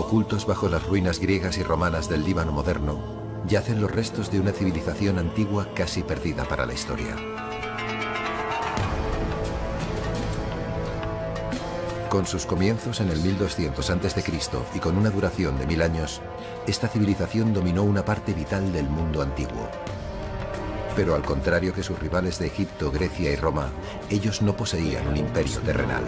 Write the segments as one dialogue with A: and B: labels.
A: Ocultos bajo las ruinas griegas y romanas del Líbano moderno, yacen los restos de una civilización antigua casi perdida para la historia. Con sus comienzos en el 1200 a.C. y con una duración de 1000 años, esta civilización dominó una parte vital del mundo antiguo. Pero al contrario que sus rivales de Egipto, Grecia y Roma, ellos no poseían un imperio terrenal.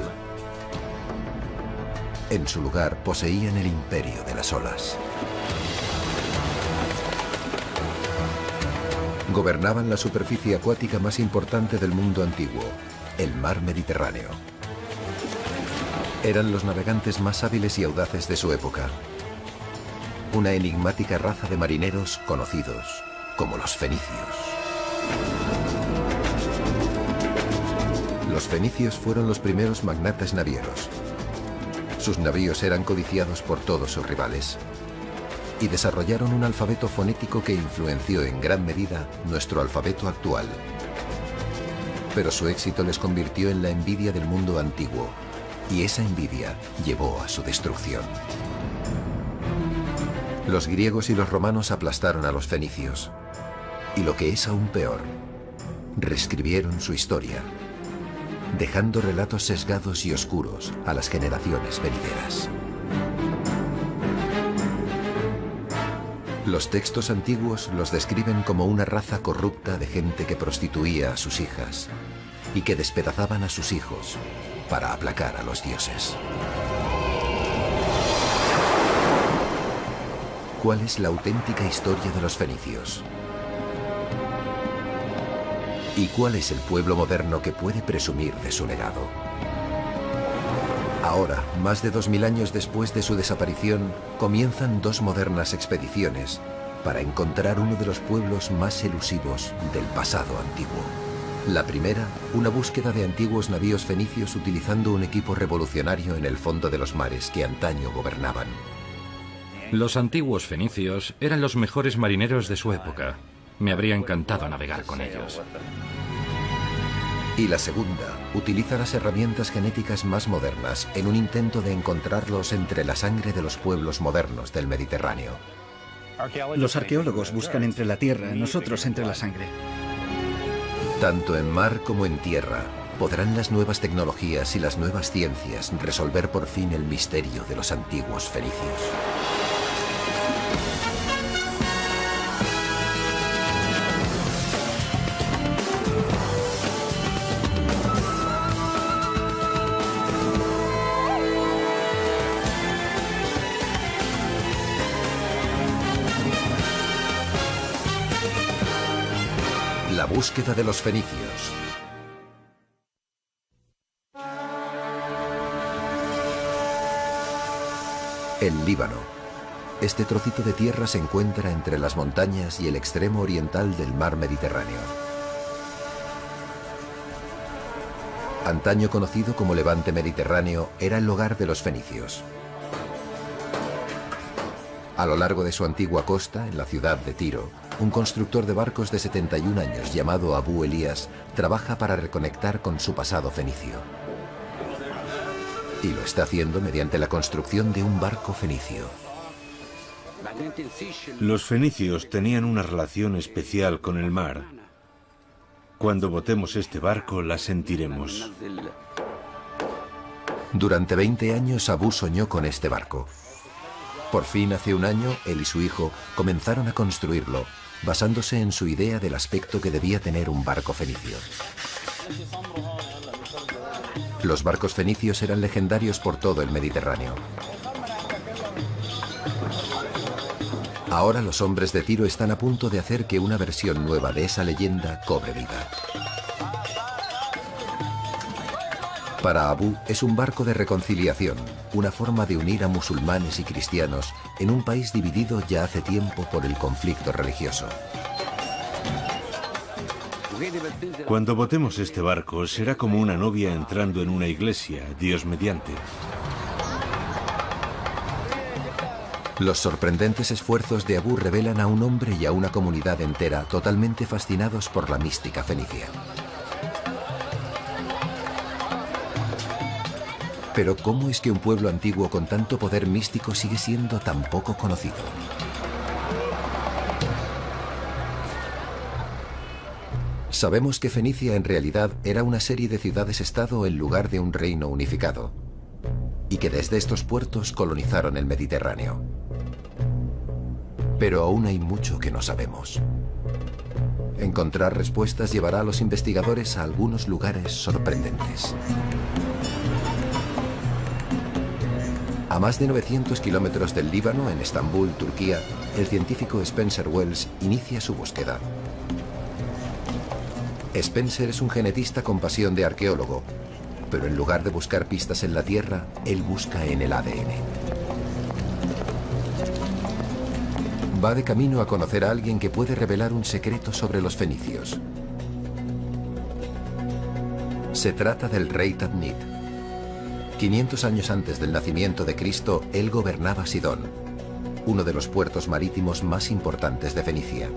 A: En su lugar poseían el imperio de las olas. Gobernaban la superficie acuática más importante del mundo antiguo, el mar Mediterráneo. Eran los navegantes más hábiles y audaces de su época. Una enigmática raza de marineros conocidos como los fenicios. Los fenicios fueron los primeros magnates navieros. Sus navíos eran codiciados por todos sus rivales y desarrollaron un alfabeto fonético que influenció en gran medida nuestro alfabeto actual. Pero su éxito les convirtió en la envidia del mundo antiguo, y esa envidia llevó a su destrucción. Los griegos y los romanos aplastaron a los fenicios, y lo que es aún peor, reescribieron su historia, dejando relatos sesgados y oscuros a las generaciones venideras. Los textos antiguos los describen como una raza corrupta de gente que prostituía a sus hijas y que despedazaban a sus hijos para aplacar a los dioses. ¿Cuál es la auténtica historia de los fenicios? ¿Y cuál es el pueblo moderno que puede presumir de su legado? Ahora, más de 2000 años después de su desaparición, comienzan dos modernas expediciones para encontrar uno de los pueblos más elusivos del pasado antiguo. La primera, una búsqueda de antiguos navíos fenicios utilizando un equipo revolucionario en el fondo de los mares que antaño gobernaban.
B: Los antiguos fenicios eran los mejores marineros de su época. Me habría encantado navegar con ellos.
A: Y la segunda, utiliza las herramientas genéticas más modernas en un intento de encontrarlos entre la sangre de los pueblos modernos del Mediterráneo.
C: Los arqueólogos buscan entre la tierra, nosotros entre la sangre.
A: Tanto en mar como en tierra, ¿podrán las nuevas tecnologías y las nuevas ciencias resolver por fin el misterio de los antiguos fenicios? La búsqueda de los fenicios. El Líbano. Este trocito de tierra se encuentra entre las montañas y el extremo oriental del mar Mediterráneo. Antaño conocido como Levante Mediterráneo, era el hogar de los fenicios. A lo largo de su antigua costa, en la ciudad de Tiro, un constructor de barcos de 71 años llamado Abu Elías trabaja para reconectar con su pasado fenicio. Y lo está haciendo mediante la construcción de un barco fenicio.
D: Los fenicios tenían una relación especial con el mar. Cuando botemos este barco, la sentiremos.
A: Durante 20 años Abu soñó con este barco. Por fin, hace un año, él y su hijo comenzaron a construirlo, basándose en su idea del aspecto que debía tener un barco fenicio. Los barcos fenicios eran legendarios por todo el Mediterráneo. Ahora los hombres de Tiro están a punto de hacer que una versión nueva de esa leyenda cobre vida. Para Abu es un barco de reconciliación, una forma de unir a musulmanes y cristianos en un país dividido ya hace tiempo por el conflicto religioso.
D: Cuando botemos este barco, será como una novia entrando en una iglesia, Dios mediante.
A: Los sorprendentes esfuerzos de Abu revelan a un hombre y a una comunidad entera totalmente fascinados por la mística fenicia. Pero ¿cómo es que un pueblo antiguo con tanto poder místico sigue siendo tan poco conocido? Sabemos que Fenicia en realidad era una serie de ciudades-estado en lugar de un reino unificado, y que desde estos puertos colonizaron el Mediterráneo. Pero aún hay mucho que no sabemos. Encontrar respuestas llevará a los investigadores a algunos lugares sorprendentes. A más de 900 kilómetros del Líbano, en Estambul, Turquía, el científico Spencer Wells inicia su búsqueda. Spencer es un genetista con pasión de arqueólogo, pero en lugar de buscar pistas en la Tierra, él busca en el ADN. Va de camino a conocer a alguien que puede revelar un secreto sobre los fenicios. Se trata del rey Tadmit. 500 años antes del nacimiento de Cristo, él gobernaba Sidón, uno de los puertos marítimos más importantes de Fenicia.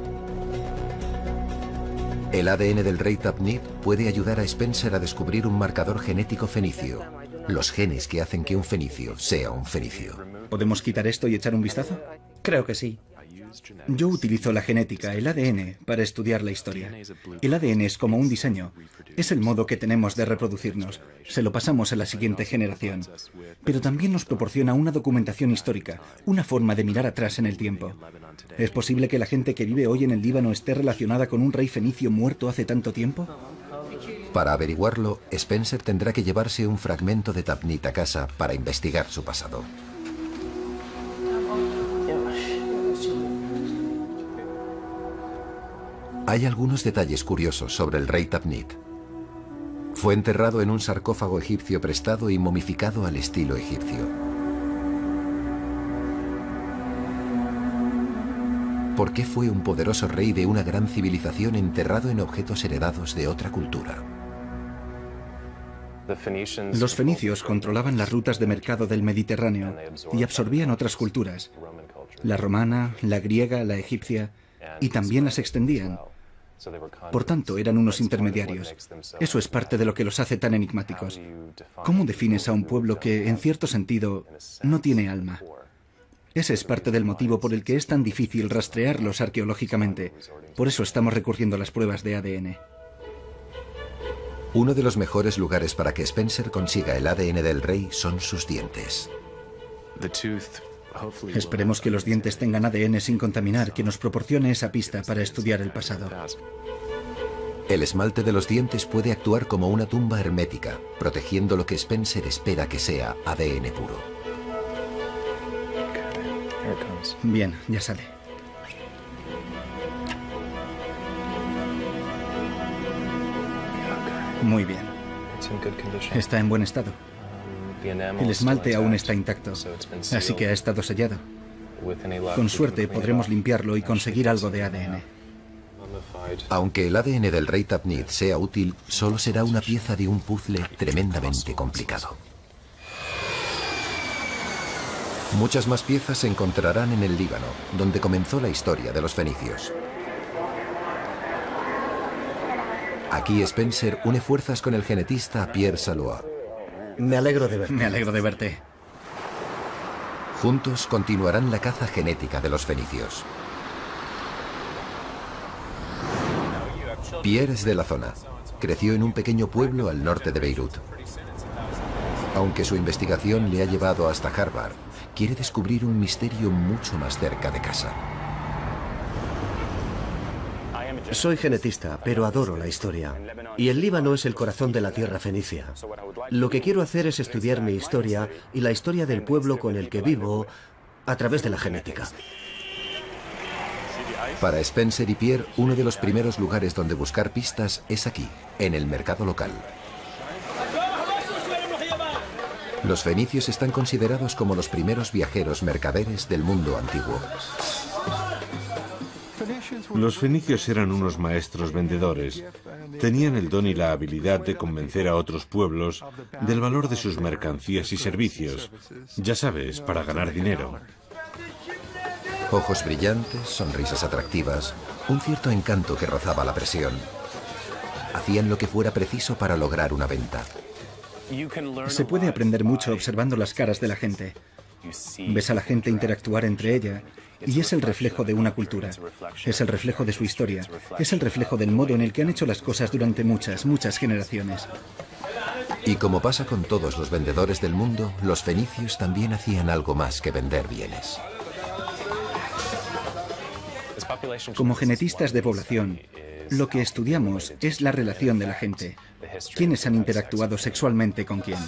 A: El ADN del rey Tadmit puede ayudar a Spencer a descubrir un marcador genético fenicio, los genes que hacen que un fenicio sea un fenicio.
C: ¿Podemos quitar esto y echar un vistazo?
E: Creo que sí.
C: Yo utilizo la genética, el ADN, para estudiar la historia. El ADN es como un diseño. Es el modo que tenemos de reproducirnos. Se lo pasamos a la siguiente generación. Pero también nos proporciona una documentación histórica, una forma de mirar atrás en el tiempo. ¿Es posible que la gente que vive hoy en el Líbano esté relacionada con un rey fenicio muerto hace tanto tiempo?
A: Para averiguarlo, Spencer tendrá que llevarse un fragmento de Tadmit a casa para investigar su pasado. Hay algunos detalles curiosos sobre el rey Tadmit. Fue enterrado en un sarcófago egipcio prestado y momificado al estilo egipcio. ¿Por qué fue un poderoso rey de una gran civilización enterrado en objetos heredados de otra cultura?
C: Los fenicios controlaban las rutas de mercado del Mediterráneo y absorbían otras culturas, la romana, la griega, la egipcia, y también las extendían. Por tanto, eran unos intermediarios. Eso es parte de lo que los hace tan enigmáticos. ¿Cómo defines a un pueblo que, en cierto sentido, no tiene alma? Ese es parte del motivo por el que es tan difícil rastrearlos arqueológicamente. Por eso estamos recurriendo a las pruebas de ADN.
A: Uno de los mejores lugares para que Spencer consiga el ADN del rey son sus dientes.
C: Esperemos que los dientes tengan ADN sin contaminar, que nos proporcione esa pista para estudiar el pasado.
A: El esmalte de los dientes puede actuar como una tumba hermética, protegiendo lo que Spencer espera que sea ADN puro.
C: Bien, ya sale. Muy bien. Está en buen estado. El esmalte aún está intacto, así que ha estado sellado. Con suerte podremos limpiarlo y conseguir algo de ADN.
A: Aunque el ADN del rey Tadmit sea útil, solo será una pieza de un puzzle tremendamente complicado. Muchas más piezas se encontrarán en el Líbano, donde comenzó la historia de los fenicios. Aquí Spencer une fuerzas con el genetista Pierre Salois.
E: Me alegro de verte.
C: Me alegro de verte.
A: Juntos continuarán la caza genética de los fenicios. Pierre es de la zona. Creció en un pequeño pueblo al norte de Beirut. Aunque su investigación le ha llevado hasta Harvard, quiere descubrir un misterio mucho más cerca de casa.
E: Soy genetista, pero adoro la historia. Y el Líbano es el corazón de la tierra fenicia. Lo que quiero hacer es estudiar mi historia y la historia del pueblo con el que vivo a través de la genética.
A: Para Spencer y Pierre, uno de los primeros lugares donde buscar pistas es aquí, en el mercado local. Los fenicios están considerados como los primeros viajeros mercaderes del mundo antiguo.
D: Los fenicios eran unos maestros vendedores. Tenían el don y la habilidad de convencer a otros pueblos del valor de sus mercancías y servicios. Ya sabes, para ganar dinero.
A: Ojos brillantes, sonrisas atractivas, un cierto encanto que rozaba la presión. Hacían lo que fuera preciso para lograr una venta.
C: Se puede aprender mucho observando las caras de la gente. Ves a la gente interactuar entre ella y es el reflejo de una cultura. Es el reflejo de su historia. Es el reflejo del modo en el que han hecho las cosas durante muchas, muchas generaciones.
A: Y como pasa con todos los vendedores del mundo, los fenicios también hacían algo más que vender bienes.
C: Como genetistas de población, lo que estudiamos es la relación de la gente. ¿Quiénes han interactuado sexualmente con quién?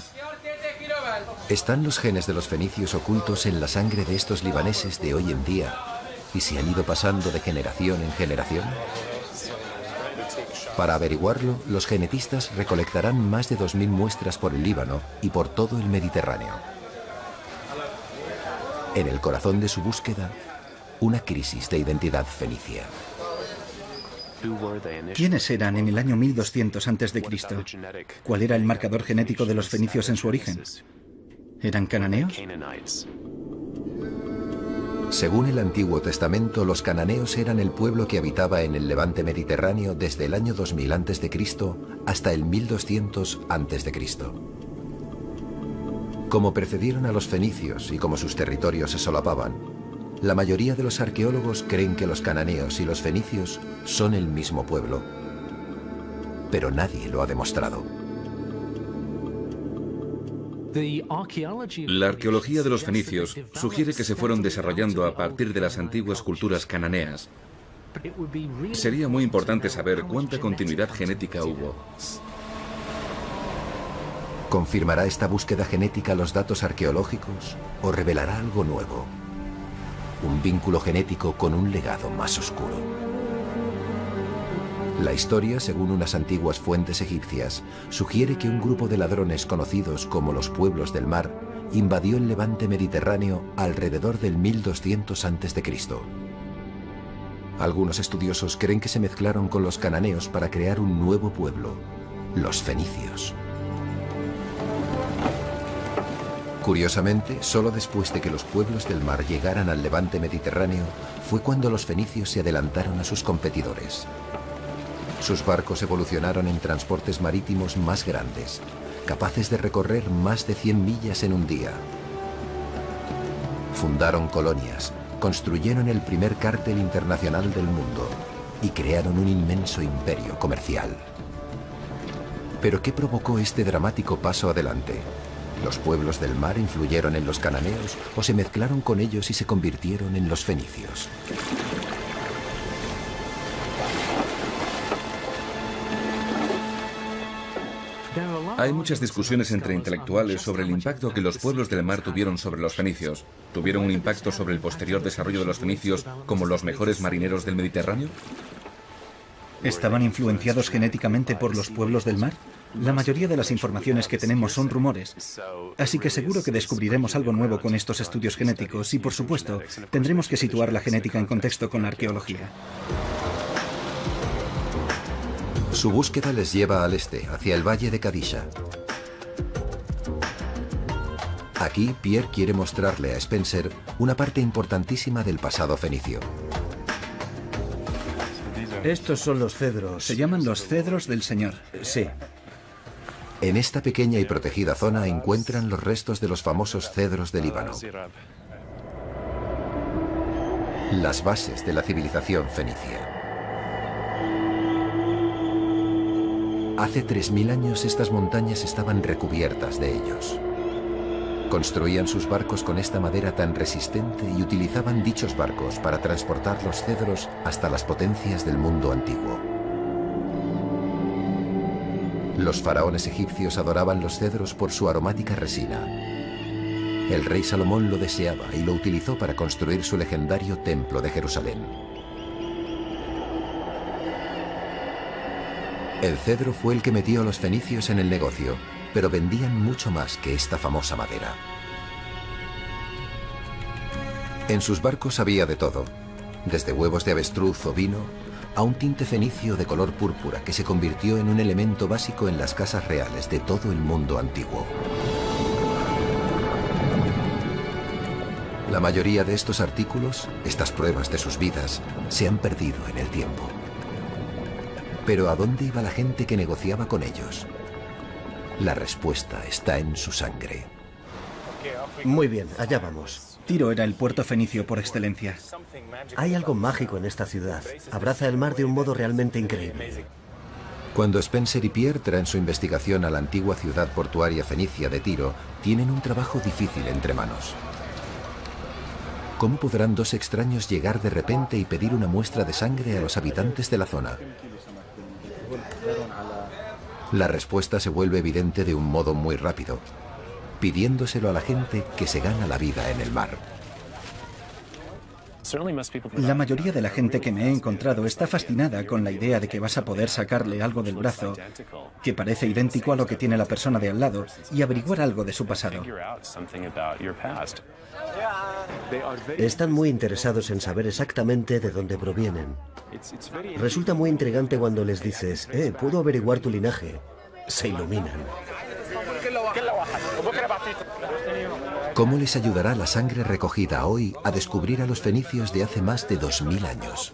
A: ¿Están los genes de los fenicios ocultos en la sangre de estos libaneses de hoy en día y se han ido pasando de generación en generación? Para averiguarlo, los genetistas recolectarán más de 2000 muestras por el Líbano y por todo el Mediterráneo. En el corazón de su búsqueda, una crisis de identidad fenicia.
C: ¿Quiénes eran en el año 1200 a.C.? ¿Cuál era el marcador genético de los fenicios en su origen? ¿Eran cananeos?
A: Según el Antiguo Testamento, los cananeos eran el pueblo que habitaba en el levante mediterráneo desde el año 2000 a.C. hasta el 1200 a.C. Como precedieron a los fenicios y como sus territorios se solapaban, la mayoría de los arqueólogos creen que los cananeos y los fenicios son el mismo pueblo. Pero nadie lo ha demostrado.
F: La arqueología de los fenicios sugiere que se fueron desarrollando a partir de las antiguas culturas cananeas. Sería muy importante saber cuánta continuidad genética hubo.
A: ¿Confirmará esta búsqueda genética los datos arqueológicos o revelará algo nuevo? Un vínculo genético con un legado más oscuro. La historia, según unas antiguas fuentes egipcias, sugiere que un grupo de ladrones conocidos como los pueblos del mar invadió el levante mediterráneo alrededor del 1200 a.C. Algunos estudiosos creen que se mezclaron con los cananeos para crear un nuevo pueblo, los fenicios. Curiosamente, solo después de que los pueblos del mar llegaran al levante mediterráneo fue cuando los fenicios se adelantaron a sus competidores. Sus barcos evolucionaron en transportes marítimos más grandes, capaces de recorrer más de 100 millas en un día. Fundaron colonias, construyeron el primer cártel internacional del mundo y crearon un inmenso imperio comercial. ¿Pero qué provocó este dramático paso adelante? ¿Los pueblos del mar influyeron en los cananeos o se mezclaron con ellos y se convirtieron en los fenicios?
F: Hay muchas discusiones entre intelectuales sobre el impacto que los pueblos del mar tuvieron sobre los fenicios. ¿Tuvieron un impacto sobre el posterior desarrollo de los fenicios como los mejores marineros del Mediterráneo?
C: ¿Estaban influenciados genéticamente por los pueblos del mar? La mayoría de las informaciones que tenemos son rumores. Así que seguro que descubriremos algo nuevo con estos estudios genéticos y, por supuesto, tendremos que situar la genética en contexto con la arqueología.
A: Su búsqueda les lleva al este, hacia el valle de Kadisha. Aquí, Pierre quiere mostrarle a Spencer una parte importantísima del pasado fenicio.
E: Estos son los cedros.
C: Se llaman los cedros del Señor.
E: Sí.
A: En esta pequeña y protegida zona encuentran los restos de los famosos cedros de Líbano. Las bases de la civilización fenicia. Hace 3000 años estas montañas estaban recubiertas de ellos. Construían sus barcos con esta madera tan resistente y utilizaban dichos barcos para transportar los cedros hasta las potencias del mundo antiguo. Los faraones egipcios adoraban los cedros por su aromática resina. El rey Salomón lo deseaba y lo utilizó para construir su legendario Templo de Jerusalén. El cedro fue el que metió a los fenicios en el negocio, pero vendían mucho más que esta famosa madera. En sus barcos había de todo, desde huevos de avestruz o vino, a un tinte fenicio de color púrpura que se convirtió en un elemento básico en las casas reales de todo el mundo antiguo. La mayoría de estos artículos, estas pruebas de sus vidas, se han perdido en el tiempo. Pero ¿a dónde iba la gente que negociaba con ellos? La respuesta está en su sangre.
E: Muy bien, allá vamos.
C: Tiro era el puerto fenicio por excelencia.
E: Hay algo mágico en esta ciudad. Abraza el mar de un modo realmente increíble.
A: Cuando Spencer y Pierre traen su investigación a la antigua ciudad portuaria fenicia de Tiro, tienen un trabajo difícil entre manos. ¿Cómo podrán dos extraños llegar de repente y pedir una muestra de sangre a los habitantes de la zona? La respuesta se vuelve evidente de un modo muy rápido, pidiéndoselo a la gente que se gana la vida en el mar.
C: La mayoría de la gente que me he encontrado está fascinada con la idea de que vas a poder sacarle algo del brazo que parece idéntico a lo que tiene la persona de al lado y averiguar algo de su pasado.
E: Están muy interesados en saber exactamente de dónde provienen. Resulta muy intrigante cuando les dices, puedo averiguar tu linaje. Se iluminan.
A: ¿Cómo les ayudará la sangre recogida hoy a descubrir a los fenicios de hace más de 2000 años?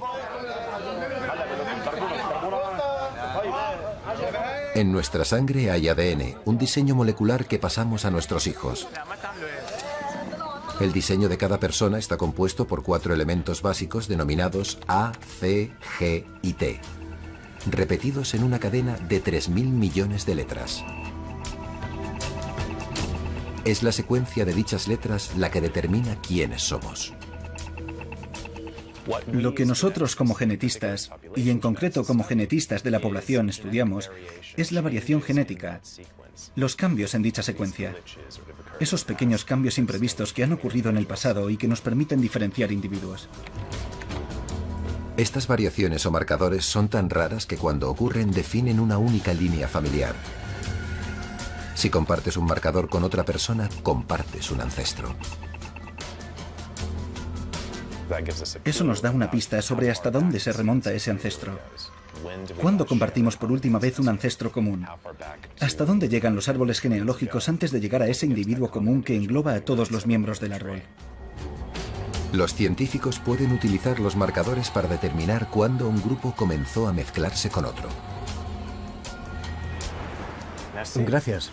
A: En nuestra sangre hay ADN, un diseño molecular que pasamos a nuestros hijos. El diseño de cada persona está compuesto por 4 elementos básicos denominados A, C, G y T, repetidos en una cadena de 3.000 millones de letras. Es la secuencia de dichas letras la que determina quiénes somos.
C: Lo que nosotros como genetistas, y en concreto como genetistas de la población estudiamos, es la variación genética, los cambios en dicha secuencia. Esos pequeños cambios imprevistos que han ocurrido en el pasado y que nos permiten diferenciar individuos.
A: Estas variaciones o marcadores son tan raras que cuando ocurren definen una única línea familiar. Si compartes un marcador con otra persona, compartes un ancestro.
C: Eso nos da una pista sobre hasta dónde se remonta ese ancestro. ¿Cuándo compartimos por última vez un ancestro común? ¿Hasta dónde llegan los árboles genealógicos antes de llegar a ese individuo común que engloba a todos los miembros del árbol?
A: Los científicos pueden utilizar los marcadores para determinar cuándo un grupo comenzó a mezclarse con otro.
E: Gracias.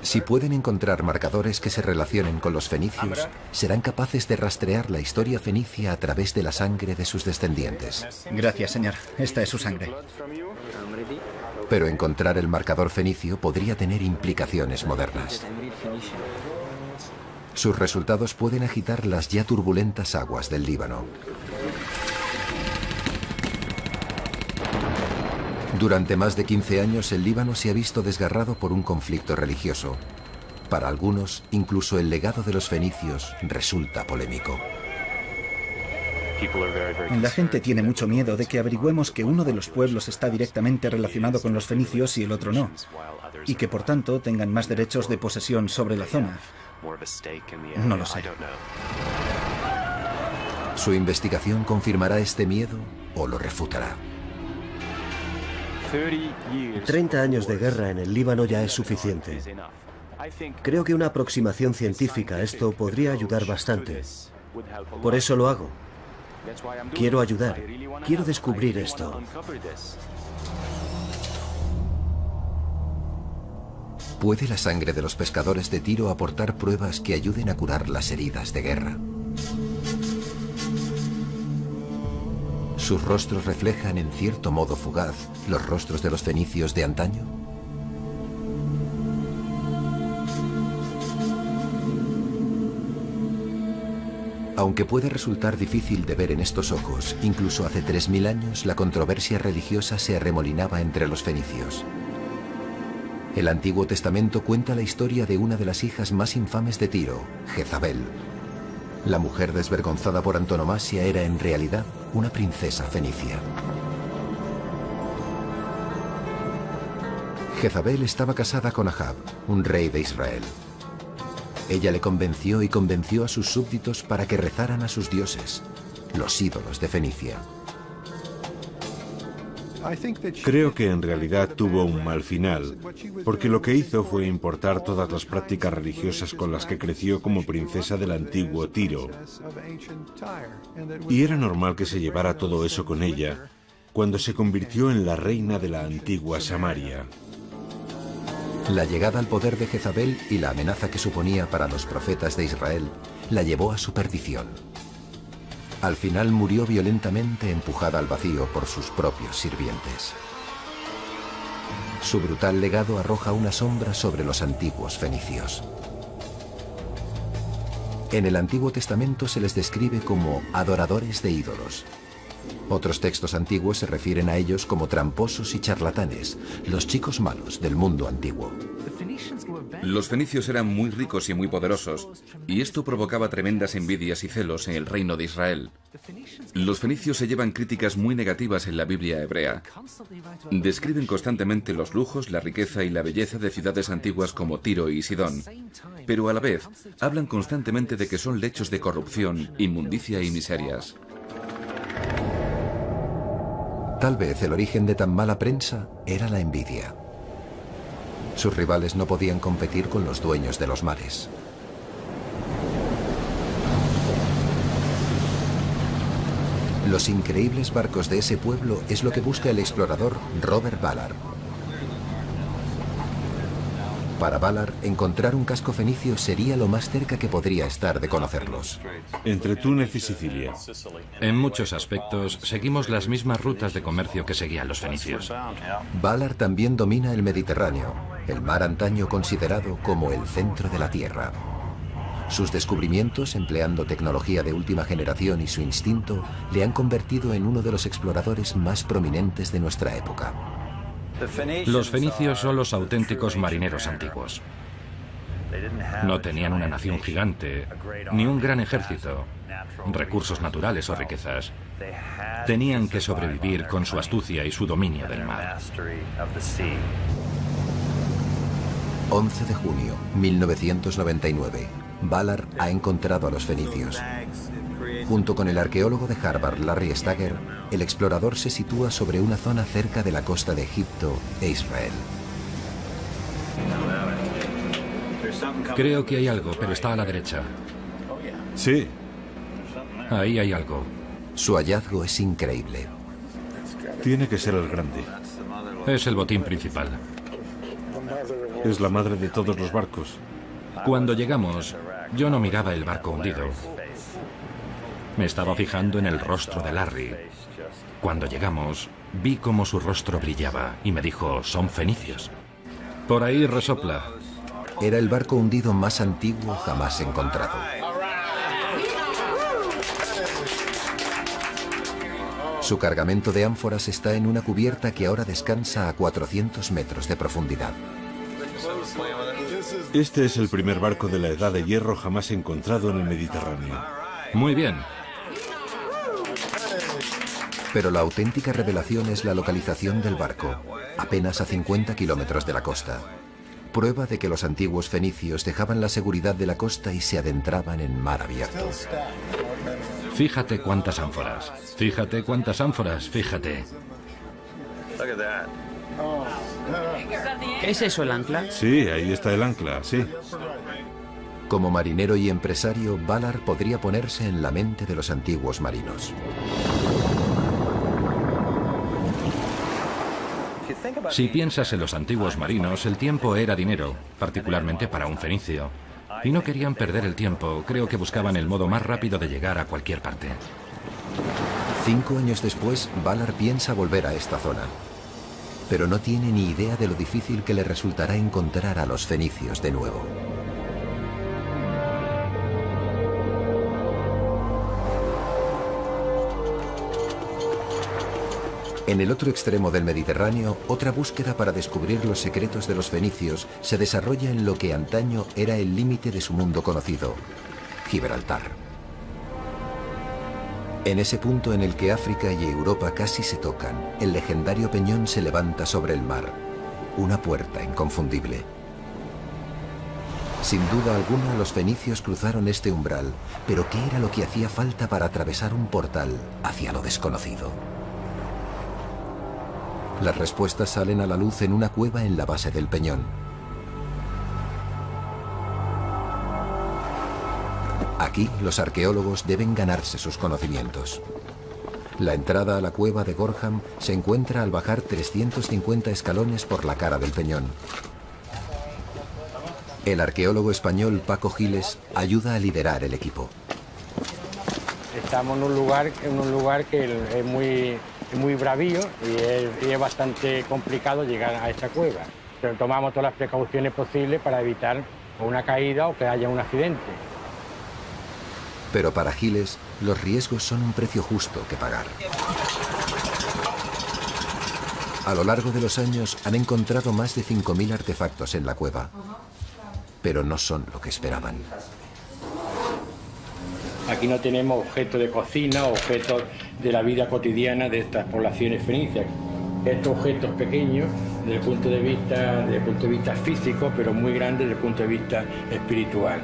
A: Si pueden encontrar marcadores que se relacionen con los fenicios, serán capaces de rastrear la historia fenicia a través de la sangre de sus descendientes.
C: Gracias, señor. Esta es su sangre.
A: Pero encontrar el marcador fenicio podría tener implicaciones modernas. Sus resultados pueden agitar las ya turbulentas aguas del Líbano. Durante más de 15 años, el Líbano se ha visto desgarrado por un conflicto religioso. Para algunos, incluso el legado de los fenicios resulta polémico.
C: La gente tiene mucho miedo de que averigüemos que uno de los pueblos está directamente relacionado con los fenicios y el otro no, y que por tanto tengan más derechos de posesión sobre la zona. No lo sé.
A: ¿Su investigación confirmará este miedo o lo refutará?
E: 30 años de guerra en el Líbano ya es suficiente. Creo que una aproximación científica a esto podría ayudar bastante. Por eso lo hago. Quiero ayudar. Quiero descubrir esto.
A: ¿Puede la sangre de los pescadores de Tiro aportar pruebas que ayuden a curar las heridas de guerra? ¿Sus rostros reflejan en cierto modo fugaz los rostros de los fenicios de antaño? Aunque puede resultar difícil de ver en estos ojos, incluso hace 3000 años la controversia religiosa se arremolinaba entre los fenicios. El Antiguo Testamento cuenta la historia de una de las hijas más infames de Tiro, Jezabel. La mujer desvergonzada por antonomasia era en realidad una princesa fenicia. Jezabel estaba casada con Ahab, un rey de Israel. Ella le convenció y convenció a sus súbditos para que rezaran a sus dioses, los ídolos de Fenicia.
D: Creo que en realidad tuvo un mal final, porque lo que hizo fue importar todas las prácticas religiosas con las que creció como princesa del antiguo Tiro. Y era normal que se llevara todo eso con ella cuando se convirtió en la reina de la antigua Samaria.
A: La llegada al poder de Jezabel y la amenaza que suponía para los profetas de Israel la llevó a su perdición. Al final murió violentamente empujada al vacío por sus propios sirvientes. Su brutal legado arroja una sombra sobre los antiguos fenicios. En el Antiguo Testamento se les describe como adoradores de ídolos. Otros textos antiguos se refieren a ellos como tramposos y charlatanes, los chicos malos del mundo antiguo.
F: Los fenicios eran muy ricos y muy poderosos, y esto provocaba tremendas envidias y celos en el reino de Israel. Los fenicios se llevan críticas muy negativas en la Biblia hebrea. Describen constantemente los lujos, la riqueza y la belleza de ciudades antiguas como Tiro y Sidón, pero a la vez hablan constantemente de que son lechos de corrupción, inmundicia y miserias.
A: Tal vez el origen de tan mala prensa era la envidia. Sus rivales no podían competir con los dueños de los mares. Los increíbles barcos de ese pueblo es lo que busca el explorador Robert Ballard. Para Ballard, encontrar un casco fenicio sería lo más cerca que podría estar de conocerlos.
D: Entre Túnez y Sicilia.
B: En muchos aspectos, seguimos las mismas rutas de comercio que seguían los fenicios.
A: Ballard también domina el Mediterráneo, el mar antaño considerado como el centro de la Tierra. Sus descubrimientos, empleando tecnología de última generación y su instinto, le han convertido en uno de los exploradores más prominentes de nuestra época.
B: Los fenicios son los auténticos marineros antiguos. No tenían una nación gigante, ni un gran ejército, recursos naturales o riquezas. Tenían que sobrevivir con su astucia y su dominio del mar.
A: 11 de junio, 1999. Ballard ha encontrado a los fenicios. Junto con el arqueólogo de Harvard, Larry Stagger, el explorador se sitúa sobre una zona cerca de la costa de Egipto e Israel.
B: Creo que hay algo, pero está a la derecha.
D: Sí.
B: Ahí hay algo.
A: Su hallazgo es increíble.
D: Tiene que ser el grande.
B: Es el botín principal.
D: Es la madre de todos los barcos.
B: Cuando llegamos, yo no miraba el barco hundido. Me estaba fijando en el rostro de Larry. Cuando llegamos, vi cómo su rostro brillaba y me dijo, son fenicios. Por ahí resopla.
A: Era el barco hundido más antiguo jamás encontrado. Su cargamento de ánforas está en una cubierta que ahora descansa a 400 metros de profundidad.
D: Este es el primer barco de la Edad de Hierro jamás encontrado en el Mediterráneo.
B: Muy bien.
A: Pero la auténtica revelación es la localización del barco, apenas a 50 kilómetros de la costa. Prueba de que los antiguos fenicios dejaban la seguridad de la costa y se adentraban en mar abierto.
B: Fíjate cuántas ánforas. Fíjate cuántas ánforas. Fíjate.
G: ¿Es eso el ancla?
D: Sí, ahí está el ancla, sí.
A: Como marinero y empresario, Ballard podría ponerse en la mente de los antiguos marinos.
B: Si piensas en los antiguos marinos, el tiempo era dinero, particularmente para un fenicio. Y no querían perder el tiempo, creo que buscaban el modo más rápido de llegar a cualquier parte.
A: 5 años después, Ballard piensa volver a esta zona. Pero no tiene ni idea de lo difícil que le resultará encontrar a los fenicios de nuevo. En el otro extremo del Mediterráneo, otra búsqueda para descubrir los secretos de los fenicios se desarrolla en lo que antaño era el límite de su mundo conocido, Gibraltar. En ese punto en el que África y Europa casi se tocan, el legendario peñón se levanta sobre el mar, una puerta inconfundible. Sin duda alguna, los fenicios cruzaron este umbral, pero ¿qué era lo que hacía falta para atravesar un portal hacia lo desconocido? Las respuestas salen a la luz en una cueva en la base del peñón. Aquí, los arqueólogos deben ganarse sus conocimientos. La entrada a la cueva de Gorham se encuentra al bajar 350 escalones por la cara del peñón. El arqueólogo español Paco Giles ayuda a liderar el equipo.
G: Estamos en un lugar que es muy bravío y es bastante complicado llegar a esta cueva. Pero tomamos todas las precauciones posibles para evitar una caída o que haya un accidente.
A: Pero para Giles, los riesgos son un precio justo que pagar. A lo largo de los años han encontrado más de 5.000 artefactos en la cueva, pero no son lo que esperaban.
G: Aquí no tenemos objetos de cocina, objetos de la vida cotidiana de estas poblaciones fenicias. Estos objetos pequeños desde el punto de vista físico, pero muy grandes desde el punto de vista espiritual.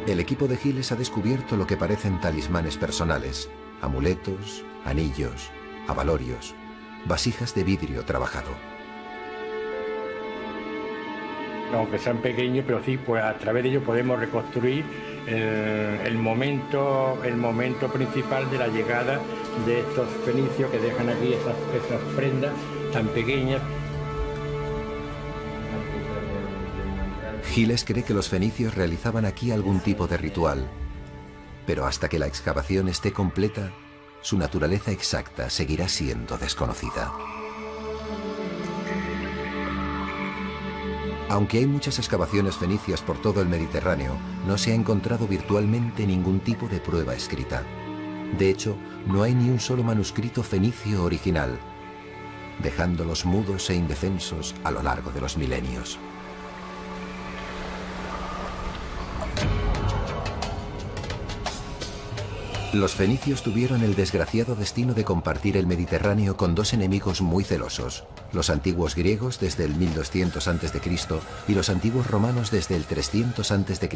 A: El equipo de Giles ha descubierto lo que parecen talismanes personales, amuletos, anillos, abalorios, vasijas de vidrio trabajado.
G: Aunque sean pequeños, pero sí, pues a través de ellos podemos reconstruir el momento principal de la llegada de estos fenicios que dejan aquí esas prendas tan pequeñas.
A: Giles cree que los fenicios realizaban aquí algún tipo de ritual, pero hasta que la excavación esté completa, su naturaleza exacta seguirá siendo desconocida. Aunque hay muchas excavaciones fenicias por todo el Mediterráneo, no se ha encontrado virtualmente ningún tipo de prueba escrita. De hecho, no hay ni un solo manuscrito fenicio original, dejándolos mudos e indefensos a lo largo de los milenios. Los fenicios tuvieron el desgraciado destino de compartir el Mediterráneo con dos enemigos muy celosos, los antiguos griegos desde el 1200 a.C. y los antiguos romanos desde el 300 a.C.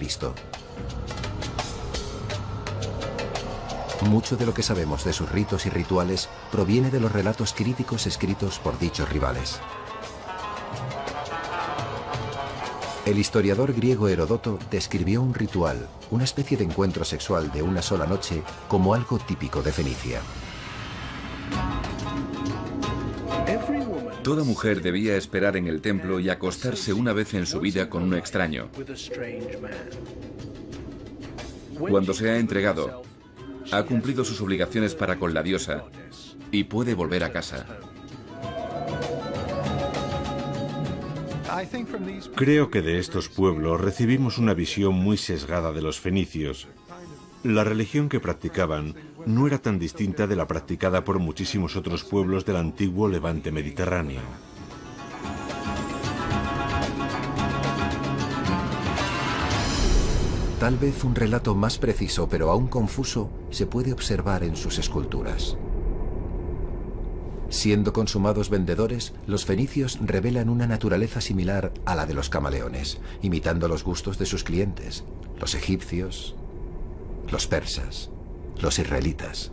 A: Mucho de lo que sabemos de sus ritos y rituales proviene de los relatos críticos escritos por dichos rivales. El historiador griego Heródoto describió un ritual, una especie de encuentro sexual de una sola noche, como algo típico de Fenicia.
F: Toda mujer debía esperar en el templo y acostarse una vez en su vida con un extraño. Cuando se ha entregado, ha cumplido sus obligaciones para con la diosa y puede volver a casa.
D: Creo que de estos pueblos recibimos una visión muy sesgada de los fenicios. La religión que practicaban no era tan distinta de la practicada por muchísimos otros pueblos del antiguo Levante mediterráneo.
A: Tal vez un relato más preciso, pero aún confuso, se puede observar en sus esculturas. Siendo consumados vendedores, los fenicios revelan una naturaleza similar a la de los camaleones, imitando los gustos de sus clientes, los egipcios, los persas, los israelitas.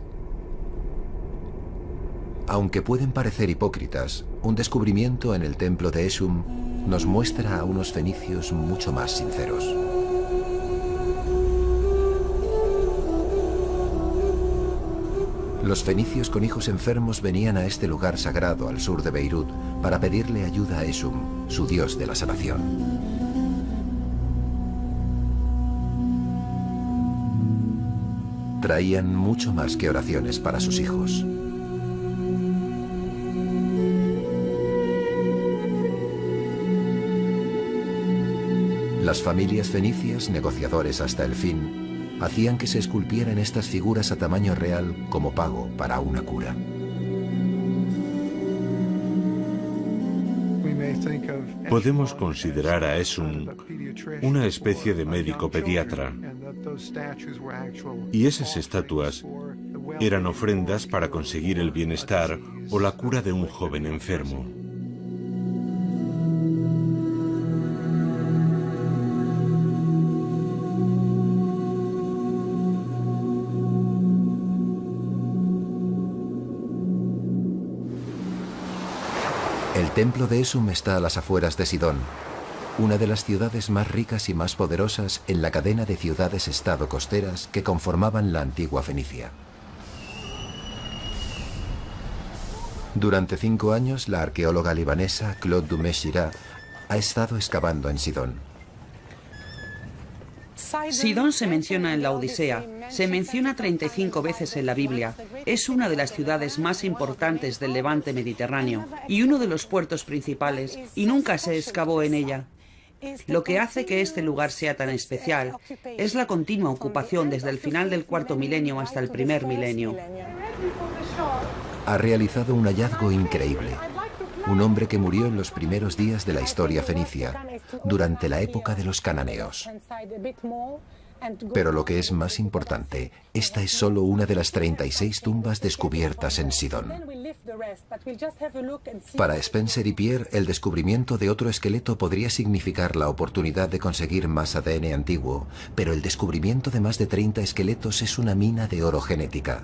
A: Aunque pueden parecer hipócritas, un descubrimiento en el templo de Esum nos muestra a unos fenicios mucho más sinceros. Los fenicios con hijos enfermos venían a este lugar sagrado al sur de Beirut para pedirle ayuda a Esum, su dios de la sanación. Traían mucho más que oraciones para sus hijos. Las familias fenicias, negociadores hasta el fin, hacían que se esculpieran estas figuras a tamaño real como pago para una cura.
D: Podemos considerar a Esum una especie de médico pediatra. Y esas estatuas eran ofrendas para conseguir el bienestar o la cura de un joven enfermo.
A: El templo de Esum está a las afueras de Sidón, una de las ciudades más ricas y más poderosas en la cadena de ciudades-estado costeras que conformaban la antigua Fenicia. Durante 5 años, la arqueóloga libanesa Claude Dumais-Girard ha estado excavando en Sidón.
H: Sidón se menciona en la Odisea, se menciona 35 veces en la Biblia. Es una de las ciudades más importantes del Levante mediterráneo y uno de los puertos principales, y nunca se excavó en ella. Lo que hace que este lugar sea tan especial es la continua ocupación desde el final del cuarto milenio hasta el primer milenio.
A: Ha realizado un hallazgo increíble. Un hombre que murió en los primeros días de la historia fenicia, durante la época de los cananeos. Pero lo que es más importante, esta es solo una de las 36 tumbas descubiertas en Sidón. Para Spencer y Pierre, el descubrimiento de otro esqueleto podría significar la oportunidad de conseguir más ADN antiguo, pero el descubrimiento de más de 30 esqueletos es una mina de oro genética.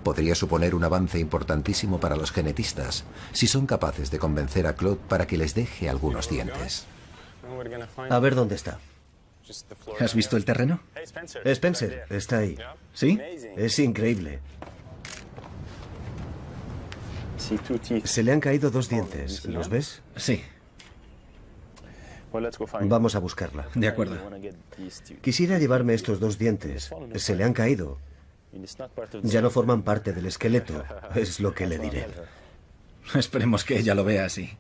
A: Podría suponer un avance importantísimo para los genetistas, si son capaces de convencer a Claude para que les deje algunos dientes.
E: A ver dónde está.
C: ¿Has visto el terreno?
E: Spencer, está ahí.
C: ¿Sí?
E: Es increíble. Se le han caído 2 dientes, ¿los ves?
C: Sí.
E: Vamos a buscarla.
C: De acuerdo.
E: Quisiera llevarme estos 2 dientes. Se le han caído. Ya no forman parte del esqueleto, es lo que le diré.
C: Esperemos que ella lo vea así.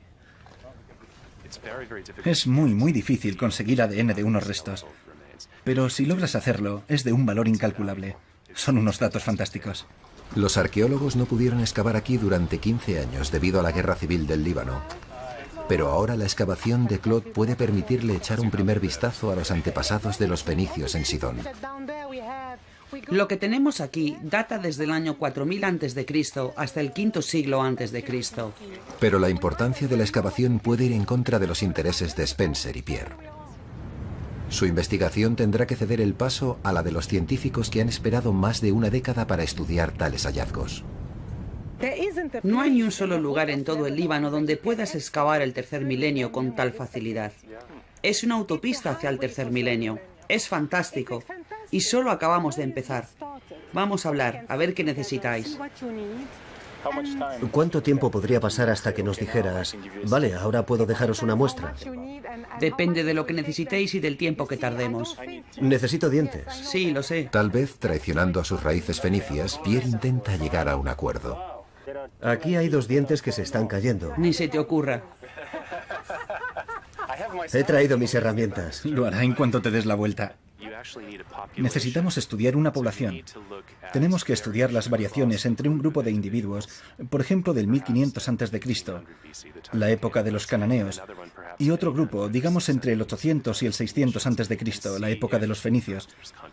C: Es muy difícil conseguir ADN de unos restos. Pero si logras hacerlo, es de un valor incalculable. Son unos datos fantásticos.
A: Los arqueólogos no pudieron excavar aquí durante 15 años debido a la guerra civil del Líbano. Pero ahora la excavación de Claude puede permitirle echar un primer vistazo a los antepasados de los fenicios en Sidón.
H: Lo que tenemos aquí data desde el año 4000 a.C. hasta el V siglo a.C.
A: Pero la importancia de la excavación puede ir en contra de los intereses de Spencer y Pierre. Su investigación tendrá que ceder el paso a la de los científicos que han esperado más de una década para estudiar tales hallazgos.
H: No hay ni un solo lugar en todo el Líbano donde puedas excavar el tercer milenio con tal facilidad. Es una autopista hacia el tercer milenio. Es fantástico. Y solo acabamos de empezar. Vamos a hablar, a ver qué necesitáis.
E: ¿Cuánto tiempo podría pasar hasta que nos dijeras, vale, ahora puedo dejaros una muestra?
H: Depende de lo que necesitéis y del tiempo que tardemos.
E: Necesito dientes.
H: Sí, lo sé.
A: Tal vez, traicionando a sus raíces fenicias, Pierre intenta llegar a un acuerdo.
E: Aquí hay 2 dientes que se están cayendo.
H: Ni se te ocurra.
E: He traído mis herramientas.
C: Lo hará en cuanto te des la vuelta. Necesitamos estudiar una población. Tenemos que estudiar las variaciones entre un grupo de individuos, por ejemplo del 1500 a.C., la época de los cananeos, y otro grupo, digamos entre el 800 y el 600 a.C., la época de los fenicios,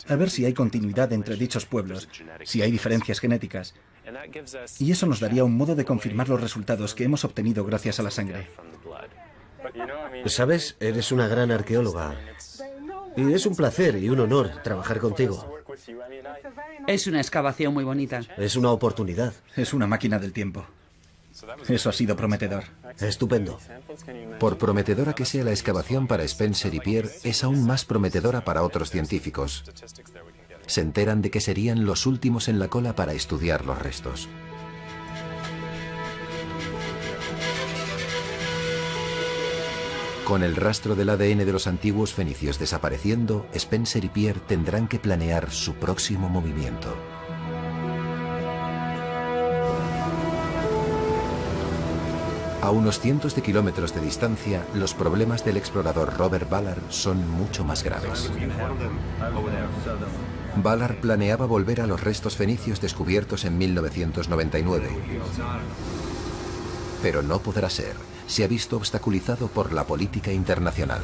C: a ver si hay continuidad entre dichos pueblos, si hay diferencias genéticas. Y eso nos daría un modo de confirmar los resultados que hemos obtenido gracias a la sangre.
E: ¿Sabes? Eres una gran arqueóloga. Y es un placer y un honor trabajar contigo.
H: Es una excavación muy bonita.
E: Es una oportunidad.
C: Es una máquina del tiempo. Eso ha sido prometedor.
E: Estupendo.
A: Por prometedora que sea la excavación para Spencer y Pierre, es aún más prometedora para otros científicos. Se enteran de que serían los últimos en la cola para estudiar los restos. Con el rastro del ADN de los antiguos fenicios desapareciendo, Spencer y Pierre tendrán que planear su próximo movimiento. A unos cientos de kilómetros de distancia, los problemas del explorador Robert Ballard son mucho más graves. Ballard planeaba volver a los restos fenicios descubiertos en 1999. Pero no podrá ser. Se ha visto obstaculizado por la política internacional.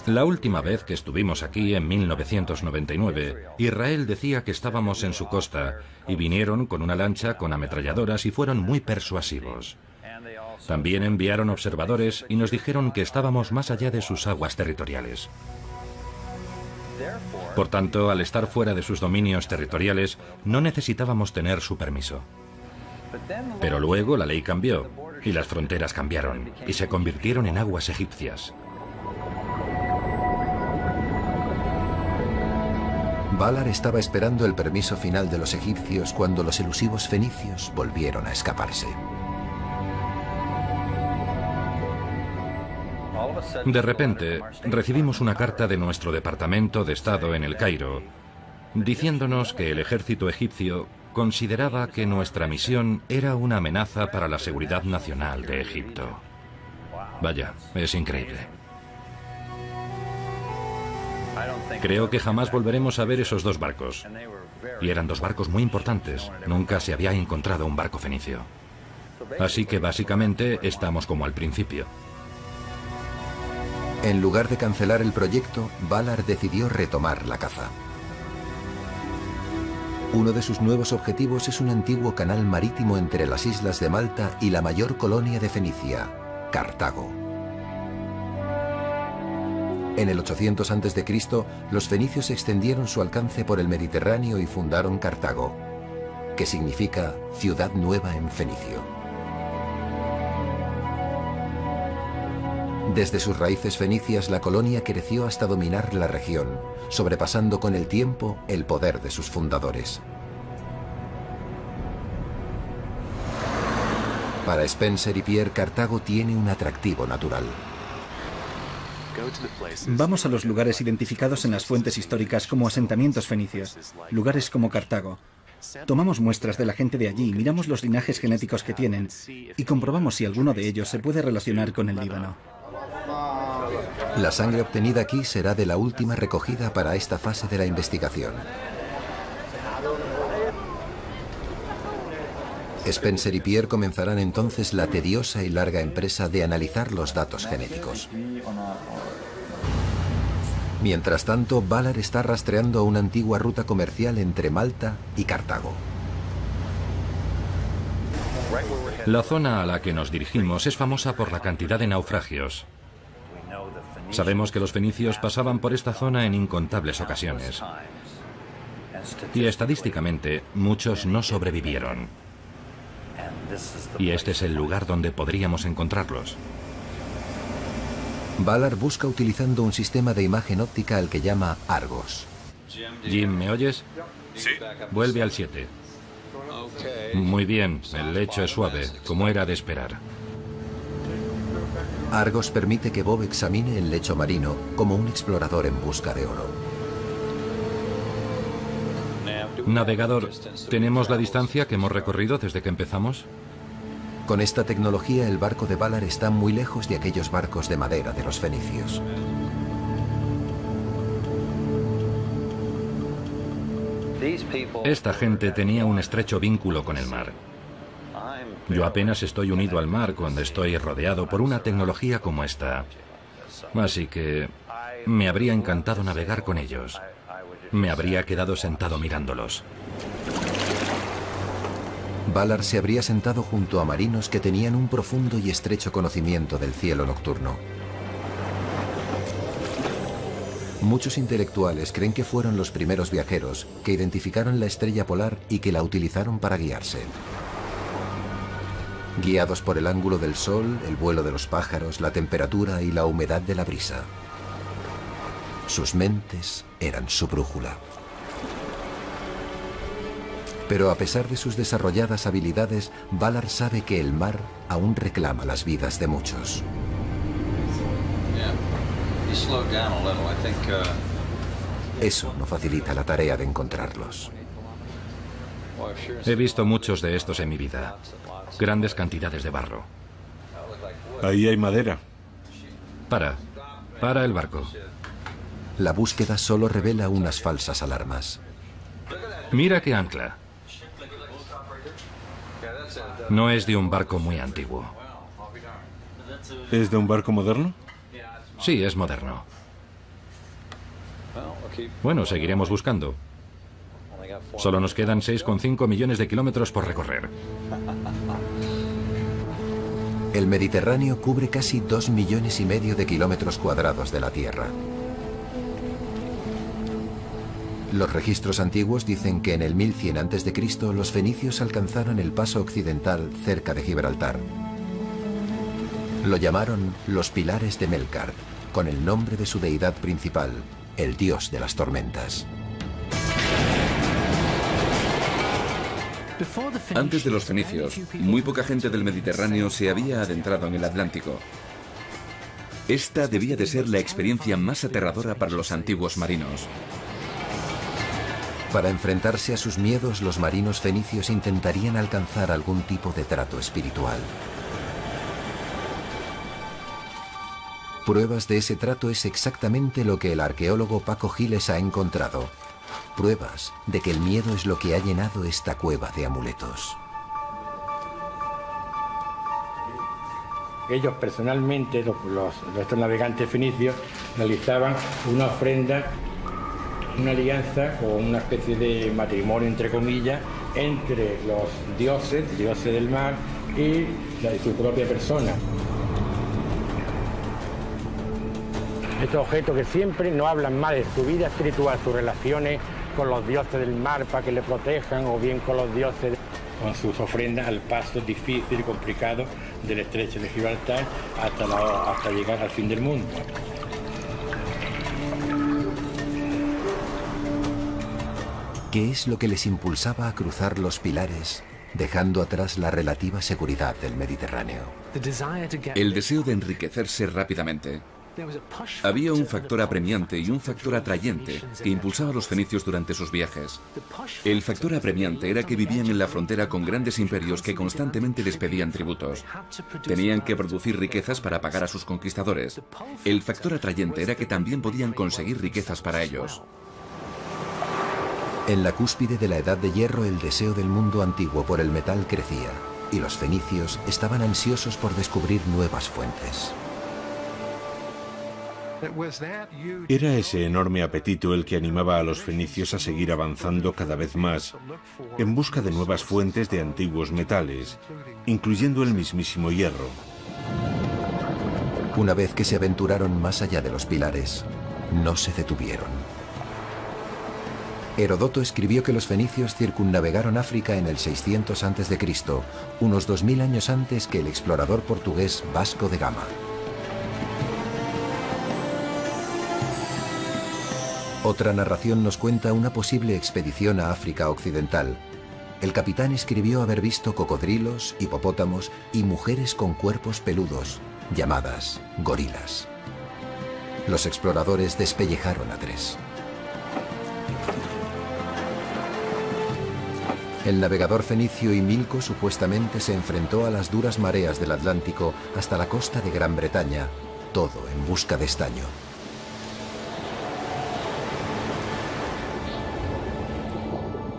B: La última vez que estuvimos aquí, en 1999, Israel decía que estábamos en su costa y vinieron con una lancha con ametralladoras y fueron muy persuasivos. También enviaron observadores y nos dijeron que estábamos más allá de sus aguas territoriales. Por tanto, al estar fuera de sus dominios territoriales, no necesitábamos tener su permiso. Pero luego la ley cambió y las fronteras cambiaron y se convirtieron en aguas egipcias.
A: Ballard estaba esperando el permiso final de los egipcios cuando los elusivos fenicios volvieron a escaparse.
B: De repente, recibimos una carta de nuestro Departamento de Estado en El Cairo, diciéndonos que el ejército egipcio consideraba que nuestra misión era una amenaza para la seguridad nacional de Egipto. Vaya, es increíble. Creo que jamás volveremos a ver esos 2 barcos. Y eran 2 barcos muy importantes. Nunca se había encontrado un barco fenicio. Así que básicamente estamos como al principio.
A: En lugar de cancelar el proyecto, Valar decidió retomar la caza. Uno de sus nuevos objetivos es un antiguo canal marítimo entre las islas de Malta y la mayor colonia de Fenicia, Cartago. En el 800 a.C., los fenicios extendieron su alcance por el Mediterráneo y fundaron Cartago, que significa ciudad nueva en fenicio. Desde sus raíces fenicias, la colonia creció hasta dominar la región, sobrepasando con el tiempo el poder de sus fundadores. Para Spencer y Pierre, Cartago tiene un atractivo natural.
C: Vamos a los lugares identificados en las fuentes históricas como asentamientos fenicios, lugares como Cartago. Tomamos muestras de la gente de allí, miramos los linajes genéticos que tienen y comprobamos si alguno de ellos se puede relacionar con el Líbano.
A: La sangre obtenida aquí será de la última recogida para esta fase de la investigación. Spencer y Pierre comenzarán entonces la tediosa y larga empresa de analizar los datos genéticos. Mientras tanto, Valar está rastreando una antigua ruta comercial entre Malta y Cartago.
B: La zona a la que nos dirigimos es famosa por la cantidad de naufragios. Sabemos que los fenicios pasaban por esta zona en incontables ocasiones. Y estadísticamente, muchos no sobrevivieron. Y este es el lugar donde podríamos encontrarlos.
A: Valar busca utilizando un sistema de imagen óptica al que llama Argos.
B: Jim, ¿me oyes?
I: Sí.
B: Vuelve al 7. Muy bien, el lecho es suave, como era de esperar.
A: Argos permite que Bob examine el lecho marino como un explorador en busca de oro.
B: Navegador, ¿tenemos la distancia que hemos recorrido desde que empezamos?
A: Con esta tecnología, el barco de Valar está muy lejos de aquellos barcos de madera de los fenicios.
B: Esta gente tenía un estrecho vínculo con el mar. Yo apenas estoy unido al mar cuando estoy rodeado por una tecnología como esta. Así que me habría encantado navegar con ellos. Me habría quedado sentado mirándolos.
A: Valar se habría sentado junto a marinos que tenían un profundo y estrecho conocimiento del cielo nocturno. Muchos intelectuales creen que fueron los primeros viajeros que identificaron la estrella polar y que la utilizaron para guiarse. Guiados por el ángulo del sol, el vuelo de los pájaros, la temperatura y la humedad de la brisa. Sus mentes eran su brújula. Pero a pesar de sus desarrolladas habilidades, Valar sabe que el mar aún reclama las vidas de muchos. Eso no facilita la tarea de encontrarlos.
B: He visto muchos de estos en mi vida. Grandes cantidades de barro.
D: Ahí hay madera.
B: Para el barco.
A: La búsqueda solo revela unas falsas alarmas.
B: Mira qué ancla. No es de un barco muy antiguo.
D: ¿Es de un barco moderno?
B: Sí, es moderno. Bueno, seguiremos buscando. Solo nos quedan 6,5 millones de kilómetros por recorrer.
A: El Mediterráneo cubre casi 2,5 millones de kilómetros cuadrados de la Tierra. Los registros antiguos dicen que en el 1100 a.C. los fenicios alcanzaron el paso occidental cerca de Gibraltar. Lo llamaron los Pilares de Melkart, con el nombre de su deidad principal, el dios de las tormentas.
F: Antes de los fenicios, muy poca gente del Mediterráneo se había adentrado en el Atlántico. Esta debía de ser la experiencia más aterradora para los antiguos marinos.
A: Para enfrentarse a sus miedos, los marinos fenicios intentarían alcanzar algún tipo de trato espiritual. Pruebas de ese trato es exactamente lo que el arqueólogo Paco Giles ha encontrado. Pruebas de que el miedo es lo que ha llenado esta cueva de amuletos.
G: Ellos personalmente, estos navegantes fenicios, realizaban una ofrenda, una alianza o una especie de matrimonio, entre comillas, entre los dioses del mar y su propia persona. Estos objetos que siempre no hablan mal de su vida espiritual, sus relaciones con los dioses del mar para que le protejan, o bien con los dioses, con sus ofrendas al paso difícil y complicado del estrecho de Gibraltar hasta llegar al fin del mundo.
A: ¿Qué es lo que les impulsaba a cruzar los pilares, dejando atrás la relativa seguridad del Mediterráneo?
F: El deseo de enriquecerse rápidamente. Había un factor apremiante y un factor atrayente que impulsaba a los fenicios durante sus viajes. El factor apremiante era que vivían en la frontera con grandes imperios que constantemente les pedían tributos. Tenían que producir riquezas para pagar a sus conquistadores. El factor atrayente era que también podían conseguir riquezas para ellos.
A: En la cúspide de la Edad de Hierro, el deseo del mundo antiguo por el metal crecía, y los fenicios estaban ansiosos por descubrir nuevas fuentes.
D: Era ese enorme apetito el que animaba a los fenicios a seguir avanzando cada vez más en busca de nuevas fuentes de antiguos metales, incluyendo el mismísimo hierro.
A: Una vez que se aventuraron más allá de los pilares, no se detuvieron. Heródoto escribió que los fenicios circunnavegaron África en el 600 a.C., unos 2000 años antes que el explorador portugués Vasco de Gama. Otra narración nos cuenta una posible expedición a África Occidental. El capitán escribió haber visto cocodrilos, hipopótamos y mujeres con cuerpos peludos, llamadas gorilas. Los exploradores despellejaron a 3. El navegador fenicio Himilco supuestamente se enfrentó a las duras mareas del Atlántico hasta la costa de Gran Bretaña, todo en busca de estaño.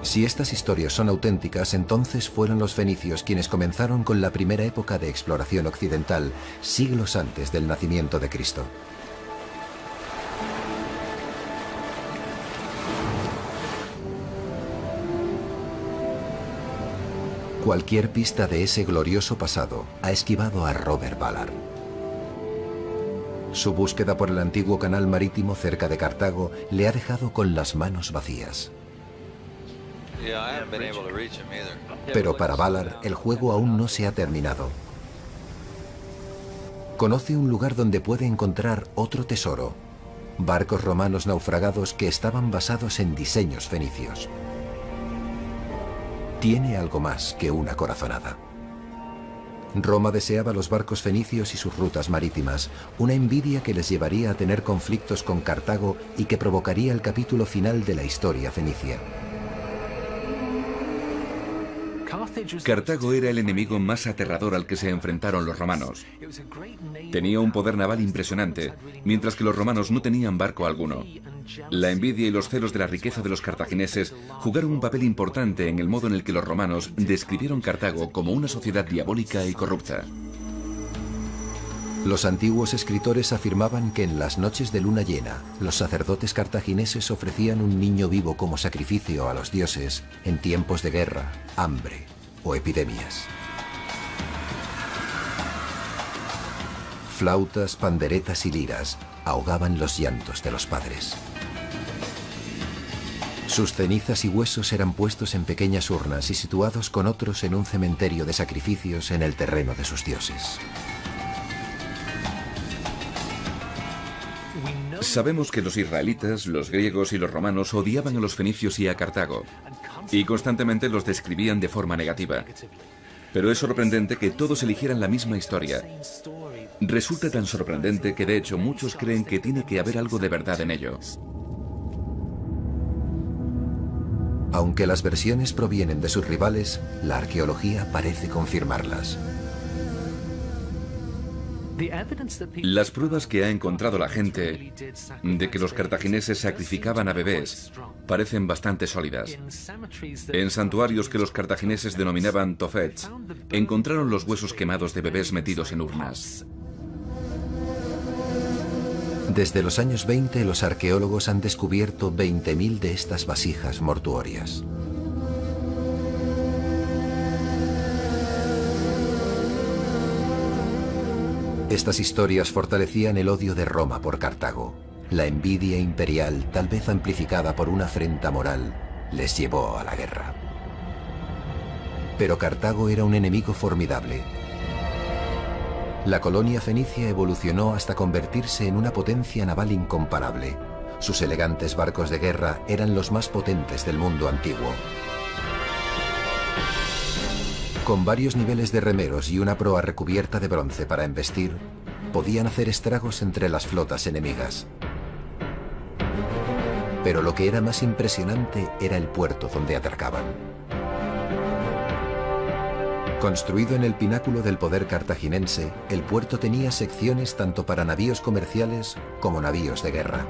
A: Si estas historias son auténticas, entonces fueron los fenicios quienes comenzaron con la primera época de exploración occidental, siglos antes del nacimiento de Cristo. Cualquier pista de ese glorioso pasado ha esquivado a Robert Ballard. Su búsqueda por el antiguo canal marítimo cerca de Cartago le ha dejado con las manos vacías. Pero para Ballard, el juego aún no se ha terminado. Conoce un lugar donde puede encontrar otro tesoro: barcos romanos naufragados que estaban basados en diseños fenicios. Tiene algo más que una corazonada. Roma deseaba los barcos fenicios y sus rutas marítimas, una envidia que les llevaría a tener conflictos con Cartago y que provocaría el capítulo final de la historia fenicia.
F: Cartago era el enemigo más aterrador al que se enfrentaron los romanos. Tenía un poder naval impresionante, mientras que los romanos no tenían barco alguno. La envidia y los celos de la riqueza de los cartagineses jugaron un papel importante en el modo en el que los romanos describieron Cartago como una sociedad diabólica y corrupta.
A: Los antiguos escritores afirmaban que en las noches de luna llena, los sacerdotes cartagineses ofrecían un niño vivo como sacrificio a los dioses en tiempos de guerra, hambre o epidemias. Flautas, panderetas y liras ahogaban los llantos de los padres. Sus cenizas y huesos eran puestos en pequeñas urnas y situados con otros en un cementerio de sacrificios en el terreno de sus dioses.
F: Sabemos que los israelitas, los griegos y los romanos odiaban a los fenicios y a Cartago, y constantemente los describían de forma negativa. Pero es sorprendente que todos eligieran la misma historia. Resulta tan sorprendente que de hecho muchos creen que tiene que haber algo de verdad en ello.
A: Aunque las versiones provienen de sus rivales, la arqueología parece confirmarlas.
F: Las pruebas que ha encontrado la gente de que los cartagineses sacrificaban a bebés parecen bastante sólidas. En santuarios que los cartagineses denominaban tofets, encontraron los huesos quemados de bebés metidos en urnas.
A: Desde los años 20, los arqueólogos han descubierto 20.000 de estas vasijas mortuorias. Estas historias fortalecían el odio de Roma por Cartago. La envidia imperial, tal vez amplificada por una afrenta moral, les llevó a la guerra. Pero Cartago era un enemigo formidable. La colonia fenicia evolucionó hasta convertirse en una potencia naval incomparable. Sus elegantes barcos de guerra eran los más potentes del mundo antiguo. Con varios niveles de remeros y una proa recubierta de bronce para embestir, podían hacer estragos entre las flotas enemigas. Pero lo que era más impresionante era el puerto donde atracaban. Construido en el pináculo del poder cartaginense, el puerto tenía secciones tanto para navíos comerciales como navíos de guerra.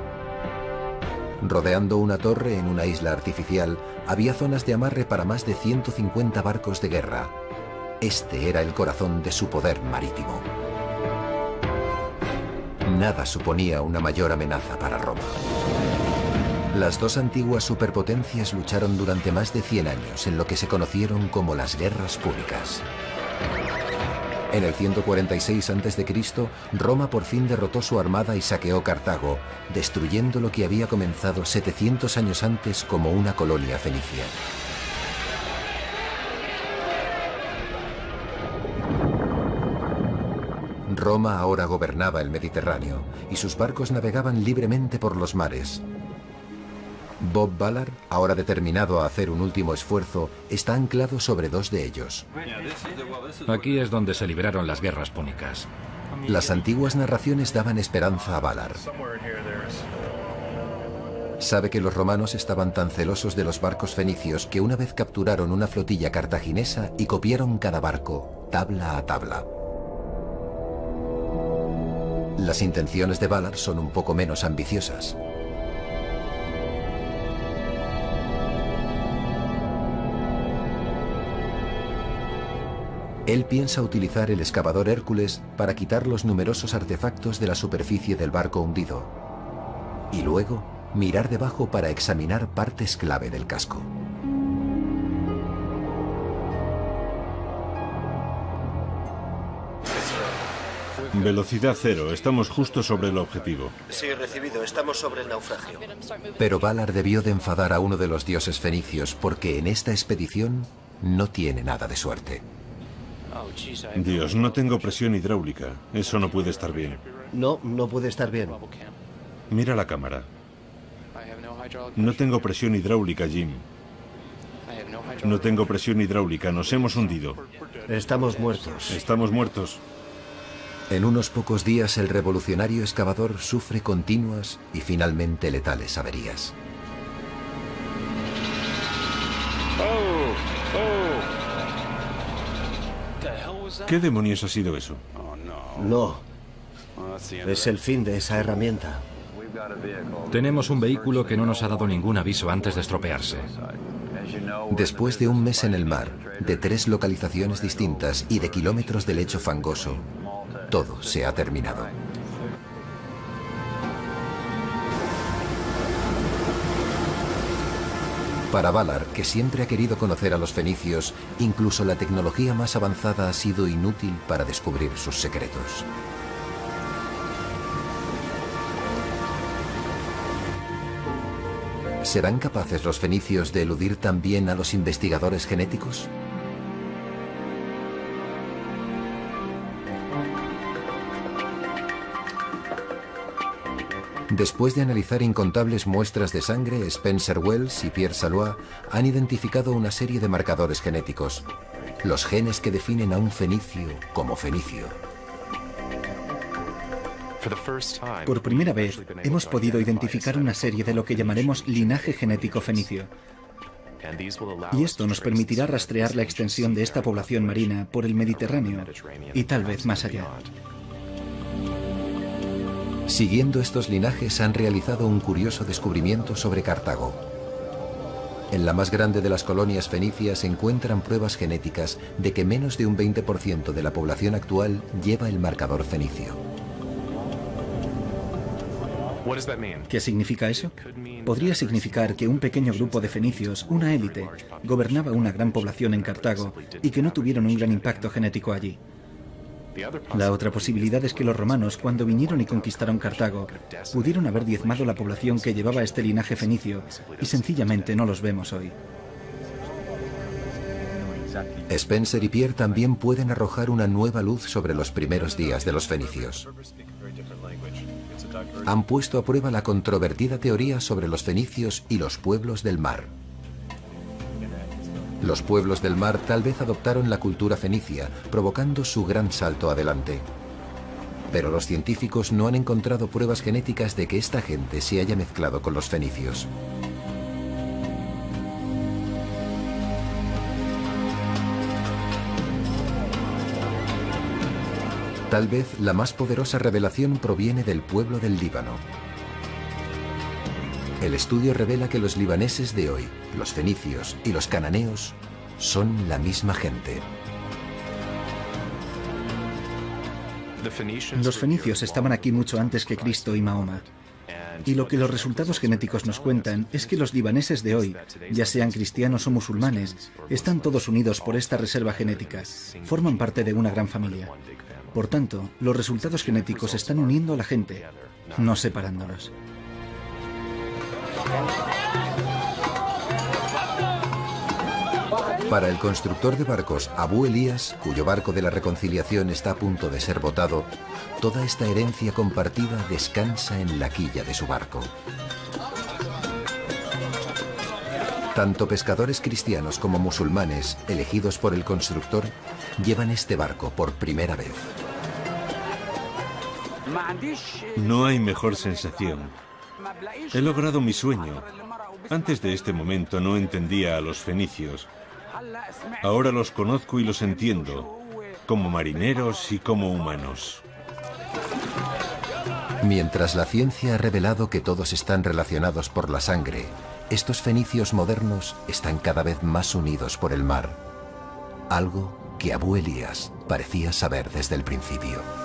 A: Rodeando una torre en una isla artificial, había zonas de amarre para más de 150 barcos de guerra. Este era el corazón de su poder marítimo. Nada suponía una mayor amenaza para Roma. Las dos antiguas superpotencias lucharon durante más de 100 años en lo que se conocieron como las Guerras Púnicas. En el 146 a.C., Roma por fin derrotó su armada y saqueó Cartago, destruyendo lo que había comenzado 700 años antes como una colonia fenicia. Roma ahora gobernaba el Mediterráneo y sus barcos navegaban libremente por los mares. Bob Ballard, ahora determinado a hacer un último esfuerzo, está anclado sobre dos de ellos.
B: Aquí es donde se libraron las guerras púnicas.
A: Las antiguas narraciones daban esperanza a Ballard. Sabe que los romanos estaban tan celosos de los barcos fenicios que una vez capturaron una flotilla cartaginesa y copiaron cada barco, tabla a tabla. Las intenciones de Ballard son un poco menos ambiciosas. Él piensa utilizar el excavador Hércules para quitar los numerosos artefactos de la superficie del barco hundido y luego mirar debajo para examinar partes clave del casco.
D: Velocidad cero, estamos justo sobre el objetivo.
E: Sí, recibido, estamos sobre el naufragio.
A: Pero Ballard debió de enfadar a uno de los dioses fenicios porque en esta expedición no tiene nada de suerte.
D: Dios, no tengo presión hidráulica. Eso no puede estar bien.
E: No, no puede estar bien.
D: Mira la cámara. No tengo presión hidráulica, Jim. No tengo presión hidráulica, nos hemos hundido.
E: Estamos muertos.
D: Estamos muertos.
A: En unos pocos días el revolucionario excavador sufre continuas y finalmente letales averías.
D: ¿Qué demonios ha sido eso?
E: No. Es el fin de esa herramienta.
B: Tenemos un vehículo que no nos ha dado ningún aviso antes de estropearse.
A: Después de un mes en el mar, de 3 localizaciones distintas y de kilómetros de lecho fangoso, todo se ha terminado. Para Ballard, que siempre ha querido conocer a los fenicios, incluso la tecnología más avanzada ha sido inútil para descubrir sus secretos. ¿Serán capaces los fenicios de eludir también a los investigadores genéticos? Después de analizar incontables muestras de sangre, Spencer Wells y Pierre Salois han identificado una serie de marcadores genéticos, los genes que definen a un fenicio como fenicio.
C: Por primera vez, hemos podido identificar una serie de lo que llamaremos linaje genético fenicio. Y esto nos permitirá rastrear la extensión de esta población marina por el Mediterráneo y tal vez más allá.
A: Siguiendo estos linajes han realizado un curioso descubrimiento sobre Cartago. En la más grande de las colonias fenicias se encuentran pruebas genéticas de que menos de un 20% de la población actual lleva el marcador fenicio.
C: ¿Qué significa eso? Podría significar que un pequeño grupo de fenicios, una élite, gobernaba una gran población en Cartago y que no tuvieron un gran impacto genético allí. La otra posibilidad es que los romanos, cuando vinieron y conquistaron Cartago, pudieron haber diezmado la población que llevaba este linaje fenicio y sencillamente no los vemos hoy.
A: Spencer y Pierre también pueden arrojar una nueva luz sobre los primeros días de los fenicios. Han puesto a prueba la controvertida teoría sobre los fenicios y los pueblos del mar. Los pueblos del mar tal vez adoptaron la cultura fenicia, provocando su gran salto adelante. Pero los científicos no han encontrado pruebas genéticas de que esta gente se haya mezclado con los fenicios. Tal vez la más poderosa revelación proviene del pueblo del Líbano. El estudio revela que los libaneses de hoy, los fenicios y los cananeos son la misma gente.
C: Los fenicios estaban aquí mucho antes que Cristo y Mahoma. Y lo que los resultados genéticos nos cuentan es que los libaneses de hoy, ya sean cristianos o musulmanes, están todos unidos por esta reserva genética. Forman parte de una gran familia. Por tanto, los resultados genéticos están uniendo a la gente, no separándolos.
A: Para el constructor de barcos Abu Elías, cuyo barco de la reconciliación está a punto de ser botado, toda esta herencia compartida descansa en la quilla de su barco. Tanto pescadores cristianos como musulmanes, elegidos por el constructor, llevan este barco por primera vez.
D: No hay mejor sensación. He logrado mi sueño. Antes de este momento no entendía a los fenicios. Ahora los conozco y los entiendo, como marineros y como humanos.
A: Mientras la ciencia ha revelado que todos están relacionados por la sangre, estos fenicios modernos están cada vez más unidos por el mar. Algo que Abu Elías parecía saber desde el principio.